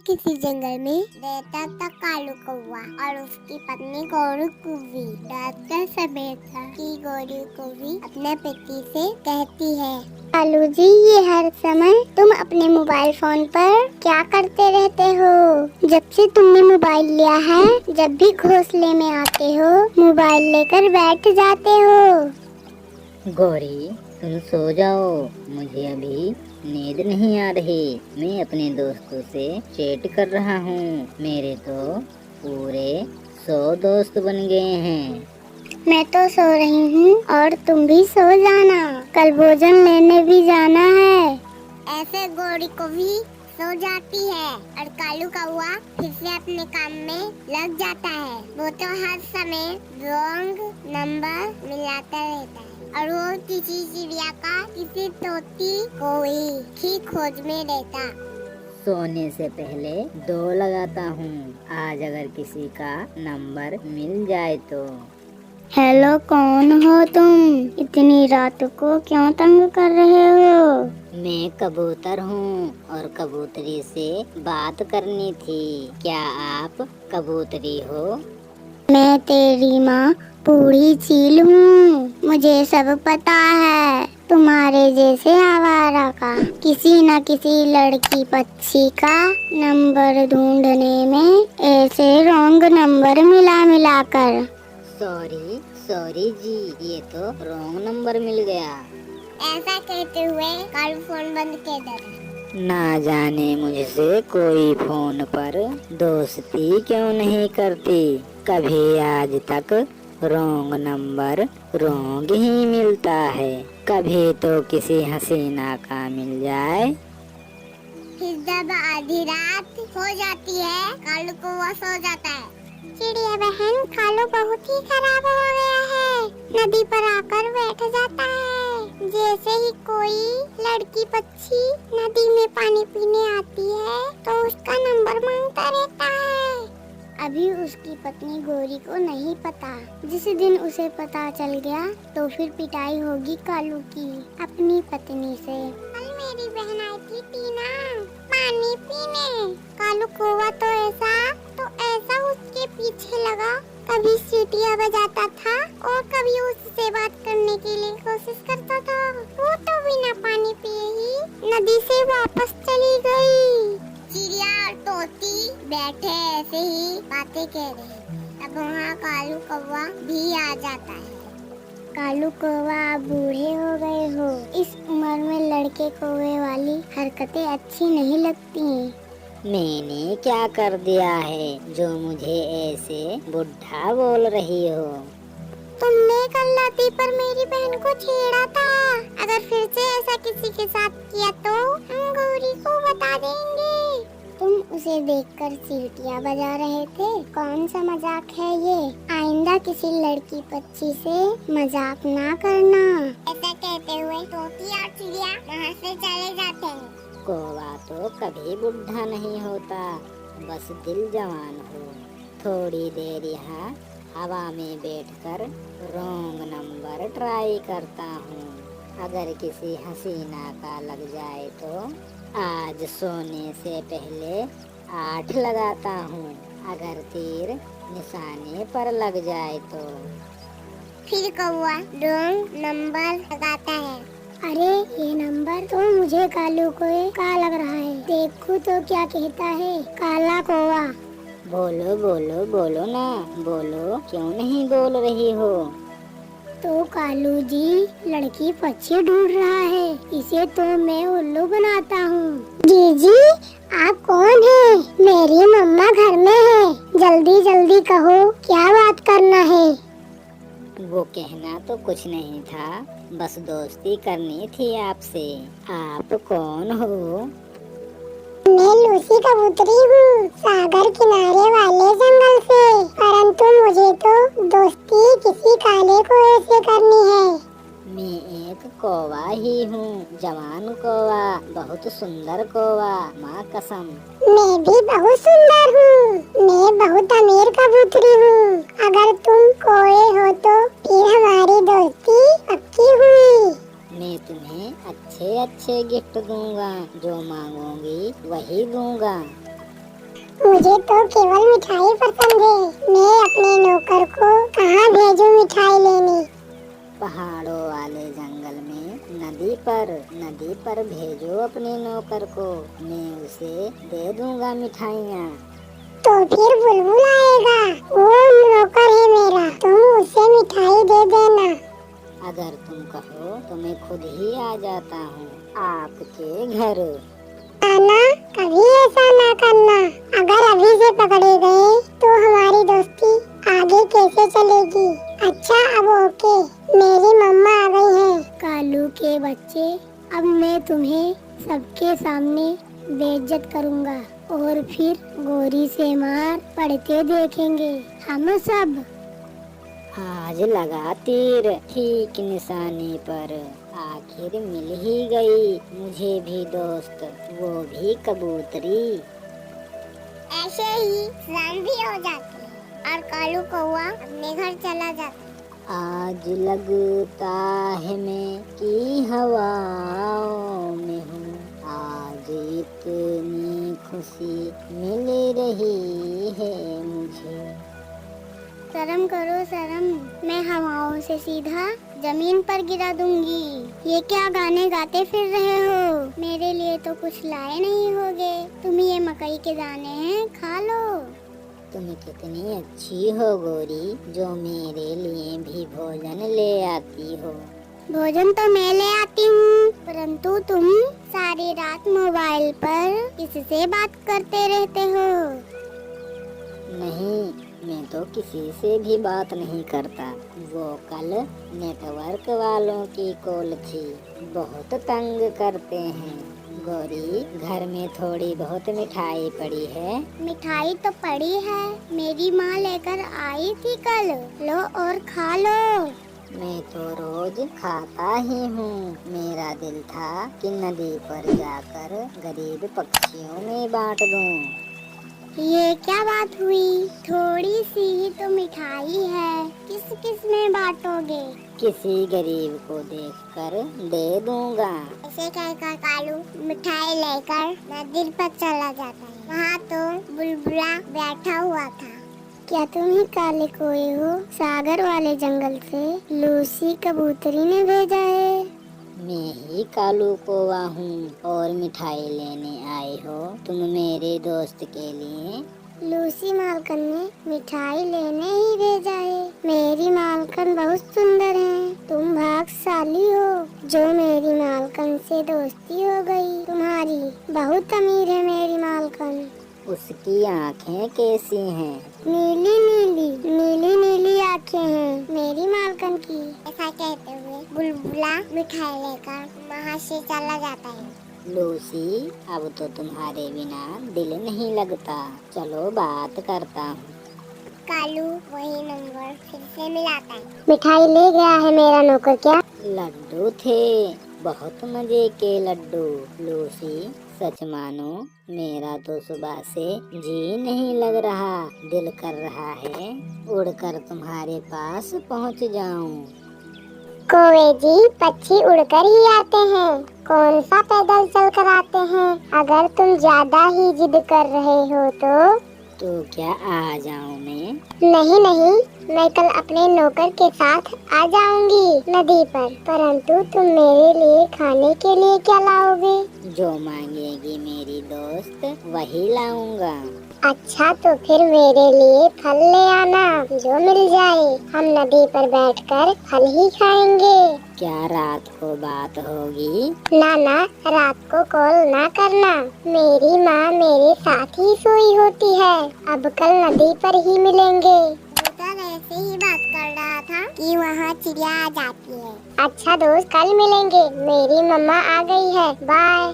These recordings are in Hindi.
किसी जंगल में रहता था कालू कौवा और उसकी पत्नी गोरू कुव्वी। रात का समय था कि गोरू कुव्वी अपने पति से कहती है, कालू जी, ये हर समय तुम अपने मोबाइल फोन पर क्या करते रहते हो? जब से तुमने मोबाइल लिया है, जब भी घोंसले में आते हो मोबाइल लेकर बैठ जाते हो। गौरी, तुम सो जाओ, मुझे अभी नींद नहीं आ रही। मैं अपने दोस्तों से चैट कर रहा हूँ। मेरे तो पूरे 100 दोस्त बन गए हैं। मैं तो सो रही हूँ और तुम भी सो जाना, कल भोजन लेने भी जाना है। ऐसे गोरी को भी सो जाती है और कालू कौवा फिर से अपने काम में लग जाता है। वो तो हर समय रॉन्ग नंबर मिलाता रहता है और वो किसी चिड़िया का, किसी तोती कोई की खोज में रहता। सोने से पहले 2 लगाता हूँ। आज अगर किसी का नंबर मिल जाए तो। हेलो, कौन हो तुम? इतनी रात को क्यों तंग कर रहे हो? मैं कबूतर हूँ और कबूतरी से बात करनी थी। क्या आप कबूतरी हो? मैं तेरी माँ बूढ़ी चील हूँ, मुझे सब पता है। तुम्हारे जैसे आवारा का किसी न किसी लड़की पक्षी का नंबर ढूंढने में ऐसे रॉन्ग नंबर मिला मिला कर। सॉरी जी, ये तो रॉन्ग नंबर मिल गया। ऐसा कहते हुए कालू फोन बंद कर देता। ना जाने मुझसे कोई फोन पर दोस्ती क्यों नहीं करती। कभी आज तक रॉन्ग नंबर रॉन्ग ही मिलता है। कभी तो किसी हसीना का मिल जाए। फिर जब आधी रात हो जाती है, कालू कौवा सो जाता है। चिड़िया बहन, कालू बहुत ही खराब हो गया है। नदी पर आकर बैठ जाता है। जैसे ही कोई लड़की पक्षी नदी में पानी पीने आती है तो उसका नंबर मांगता रहता है। अभी उसकी पत्नी गोरी को नहीं पता। जिस दिन उसे पता चल गया तो फिर पिटाई होगी कालू की अपनी पत्नी से। कल मेरी बहन आई थी टीना पानी पीने। कालू कौवा तो ऐसा उसके पीछे लगा, कभी सीटियाँ बजाता था और कभी उससे बात करने के लिए कोशिश करता था। वो तो बिना पानी पिए ही नदी से वापस चली गई। चिड़िया और तोती बैठे ऐसे ही बातें कह रहे। तब वहाँ कालू कौवा भी आ जाता है। कालू कौवा, आप बूढ़े हो गए हो। इस उम्र में लड़के कौवे वाली हरकतें अच्छी नहीं लगती। मैंने क्या कर दिया है जो मुझे ऐसे बुढ़ा बोल रही हो? तुमने कल नदी पर मेरी बहन को छेड़ा था। अगर फिर से ऐसा किसी के साथ किया तो हम गौरी को बता देंगे। तुम उसे देखकर सीटियाँ बजा रहे थे। कौन सा मजाक है ये? आइंदा किसी लड़की पक्षी से मजाक ना करना। ऐसा कहते हुए तोती और चिड़िया वहाँ से चले जाते हैं। कौवा तो कभी बुढ़ा नहीं होता, बस दिल जवान हो। थोड़ी देर यहाँ हवा में बैठकर रॉन्ग नंबर ट्राई करता हूँ। अगर किसी हसीना का लग जाए तो आज सोने से पहले 8 लगाता हूँ। अगर तीर निशाने पर लग जाए तो। फिर कौवा रॉन्ग नंबर लगाता है। अरे, ये नंबर तो मुझे कालू को का लग रहा है। देखो तो क्या कहता है काला कौवा। बोलो बोलो बोलो ना, बोलो, क्यों नहीं बोल रही हो? तो कालू जी लड़की पक्षी ढूंढ रहा है, इसे तो मैं उल्लू बनाता हूँ। जी, आप कौन हैं? मेरी मम्मा घर में है, जल्दी जल्दी कहो क्या बात करना है। वो कहना तो कुछ नहीं था, बस दोस्ती करनी थी आपसे। आप कौन हो? मैं लूसी कबूतरी हूँ, सागर किनारे वाले जंगल से। परंतु मुझे तो दोस्ती किसी काले कौवे से करनी है। मैं एक कौवा ही हूँ, जवान कौवा, बहुत सुंदर कौवा, माँ कसम। मैं भी बहुत सुंदर हूँ, मैं बहुत अमीर कबूतरी हूँ। अगर तुम कौवे हो तो फिर हमारी दोस्ती पक्की हुई। मैं तुम्हें अच्छे अच्छे गिफ्ट दूंगा, जो मांगोगी वही दूंगा। मुझे तो केवल मिठाई पसंद है। मैं अपने नौकर को कहाँ भेजूं मिठाई लेने? पहाड़ों वाले जंगल में नदी पर भेजो अपने नौकर को, मैं उसे दे दूंगा मिठाइयाँ। तो फिर बुलबुल आएगा, वो नौकर है मेरा, तुम उसे मिठाई दे देना। अगर तुम कहो तो मैं खुद ही आ जाता हूँ आपके घर। आना, कभी ऐसा ना करना। अगर अभी से पकड़े गए तो हमारी दोस्ती आगे कैसे चलेगी? अच्छा अब ओके, मेरी मम्मा आ गई हैं। कालू के बच्चे, अब मैं तुम्हें सबके सामने बेइज्जत करूँगा और फिर गोरी से मार पड़ते देखेंगे हम सब। आज लगा तीर ठीक निशाने पर, आखिर मिल ही गई मुझे भी दोस्त, वो भी कबूतरी। ऐसे ही शाम भी हो जाती है और कालू कौवा अपने घर चला जाता है। आज लगता है मैं कि हवाओं में हूँ, आज इतनी खुशी मिल रही है मुझे। शर्म करो शर्म, मैं हवाओं से सीधा जमीन पर गिरा दूंगी। ये क्या गाने गाते फिर रहे हो? मेरे लिए तो कुछ लाए नहीं होगे। तुम ये मकई के दाने हैं, खा लो। तुम कितनी अच्छी हो गोरी, जो मेरे लिए भी भोजन ले आती हो। भोजन तो मैं ले आती हूँ, परंतु तुम सारी रात मोबाइल पर किससे बात करते रहते हो? नहीं, मैं तो किसी से भी बात नहीं करता। वो कल नेटवर्क वालों की कॉल थी, बहुत तंग करते हैं। गौरी, घर में थोड़ी बहुत मिठाई पड़ी है। मिठाई तो पड़ी है, मेरी माँ लेकर आई थी कल, लो और खा लो। मैं तो रोज खाता ही हूँ। मेरा दिल था कि नदी पर जाकर गरीब पक्षियों में बांट दूँ। ये क्या बात हुई? थोड़ी सी ही तो मिठाई है, किस किस में बांटोगे? किसी गरीब को देखकर दे दूंगा। ऐसे कहकर कालू मिठाई लेकर नदी पर चला जाता है। वहाँ तो बुलबुला बैठा हुआ था। क्या तुम ही काले कोए हो? सागर वाले जंगल से लूसी कबूतरी ने भेजा है। मैं ही कालू कौवा हूँ और मिठाई लेने आए हो तुम मेरे दोस्त के लिए। लूसी मालकन ने मिठाई लेने ही भेजा है। मेरी मालकन बहुत सुंदर है, तुम भाग्यशाली हो जो मेरी मालकन से दोस्ती हो गई। तुम्हारी बहुत अमीर है मेरी मालकन। उसकी आँखें कैसी हैं? नीली नीली नीली नीली आँखें हैं मेरी मालकन की। ऐसा कहते हुए बुलबुला मिठाई लेकर वहाँ से चला जाता है। लूसी, अब तो तुम्हारे बिना दिल नहीं लगता, चलो बात करता हूँ। कालू वही नंबर फिर से मिलाता है। मिठाई ले गया है मेरा नौकर क्या? लड्डू थे, बहुत मजे के लड्डू। लूसी, सच मानो मेरा तो सुबह से जी नहीं लग रहा, दिल कर रहा है उड़कर तुम्हारे पास पहुँच जाऊं। कौवे जी, पक्षी उड़कर ही आते हैं, कौन सा पैदल चल कर आते हैं। अगर तुम ज्यादा ही जिद कर रहे हो तो क्या आ जाऊं मैं? नहीं नहीं, मैं कल अपने नौकर के साथ आ जाऊंगी नदी पर, परंतु तुम मेरे लिए खाने के लिए क्या लाओगे? जो मांगेगी मेरी दोस्त वही लाऊंगा। अच्छा तो फिर मेरे लिए फल ले आना, जो मिल जाए। हम नदी पर बैठकर फल ही खाएंगे। क्या रात को बात होगी? ना ना, रात को कॉल ना करना, मेरी माँ मेरे साथ ही सोई होती है। अब कल नदी पर ही मिलेंगे। ऐसे ही बात कर रहा था कि वहाँ चिड़िया आ जाती है। अच्छा दोस्त, कल मिलेंगे, मेरी मम्मा आ गई है, बाय।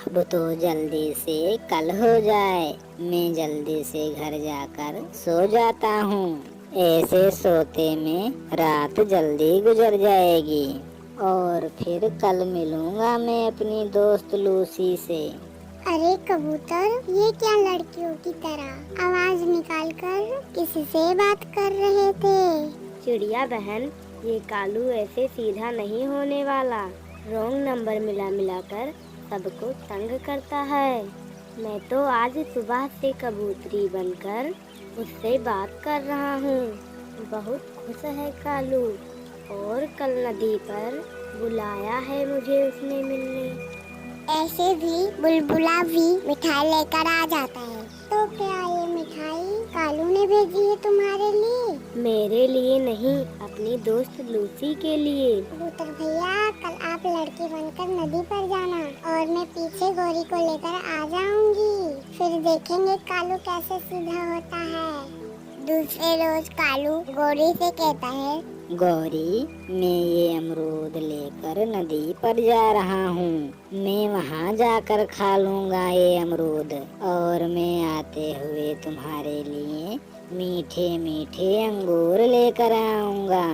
अब तो जल्दी से कल हो जाए, मैं जल्दी से घर जाकर सो जाता हूँ। ऐसे सोते में रात जल्दी गुजर जाएगी और फिर कल मिलूंगा मैं अपनी दोस्त लूसी से। अरे कबूतर, ये क्या लड़कियों की तरह आवाज निकालकर किससे बात कर रहे थे? चिड़िया बहन, ये कालू ऐसे सीधा नहीं होने वाला, रॉन्ग नंबर मिला कर सबको तंग करता है। मैं तो आज सुबह से कबूतरी बनकर उससे बात कर रहा हूँ। बहुत खुश है कालू और कल नदी पर बुलाया है मुझे उसने मिलने। ऐसे भी बुलबुला भी मिठाई लेकर आ जाता है। तो क्या ये मिठाई कालू ने भेजी है तुम्हारे लिए? मेरे लिए नहीं, अपनी दोस्त लूसी के लिए। कबूतर भैया, कल आप लड़की बनकर नदी पर जाना और मैं पीछे गौरी को लेकर आ जाऊंगी। फिर देखेंगे कालू कैसे सीधा होता है। दूसरे रोज कालू गौरी से कहता है, गौरी, मैं ये अमरूद लेकर नदी पर जा रहा हूँ। मैं वहाँ जाकर खा लूँगा ये अमरूद, और मैं आते हुए तुम्हारे लिए मीठे मीठे अंगूर लेकर आऊँगा।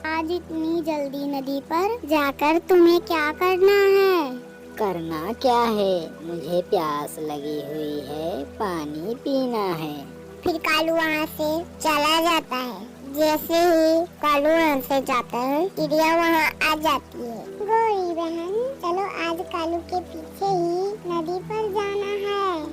आज इतनी जल्दी नदी पर जाकर तुम्हें क्या करना है? करना क्या है, मुझे प्यास लगी हुई है, पानी पीना है। फिर कालू वहाँ से चला जाता है। जैसे ही कालू वहाँ से जाता है, चिड़िया वहाँ आ जाती है। गौरी बहन, चलो आज कालू के पीछे ही नदी पर जाना है।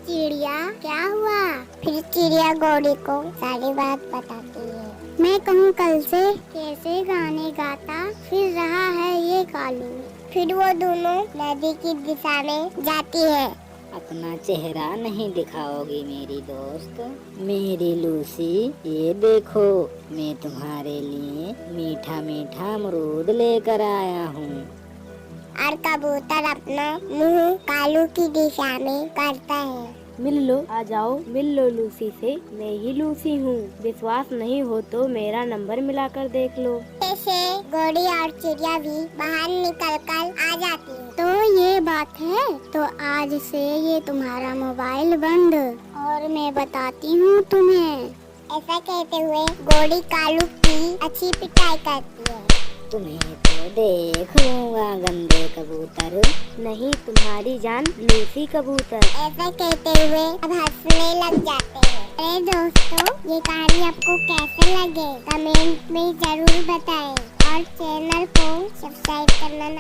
चिड़िया, क्या हुआ? फिर चिड़िया गौरी को सारी बात बताती है। मैं कहूँ कल से कैसे गाने गाता फिर रहा है ये कालू। फिर वो दोनों नदी की दिशा में जाती है। अपना चेहरा नहीं दिखाओगी मेरी दोस्त? मेरी लूसी, ये देखो, मैं तुम्हारे लिए मीठा मीठा अमरूद लेकर आया हूँ। और कबूतर अपना मुंह कालू की दिशा में करता है। मिल लो, आ जाओ, मिल लो लूसी से। मैं ही लूसी हूँ। विश्वास नहीं हो तो मेरा नंबर मिलाकर देख लो। ऐसे गौरी और चिड़िया भी बाहर निकल कर आ जाती है। तो ये बात है, तो आज से ये तुम्हारा मोबाइल बंद, और मैं बताती हूँ तुम्हें। ऐसा कहते हुए गौरी कालू की अच्छी पिटाई करती है। तुम्हें तो देख लूँगा गंदे कबूतर। नहीं, तुम्हारी जान लूसी कबूतर। ऐसा कहते हुए अब हंसने लग जाते हैं। अरे दोस्तों, ये कहानी आपको कैसे लगे कमेंट में जरूर बताएं, और चैनल को सब्सक्राइब करना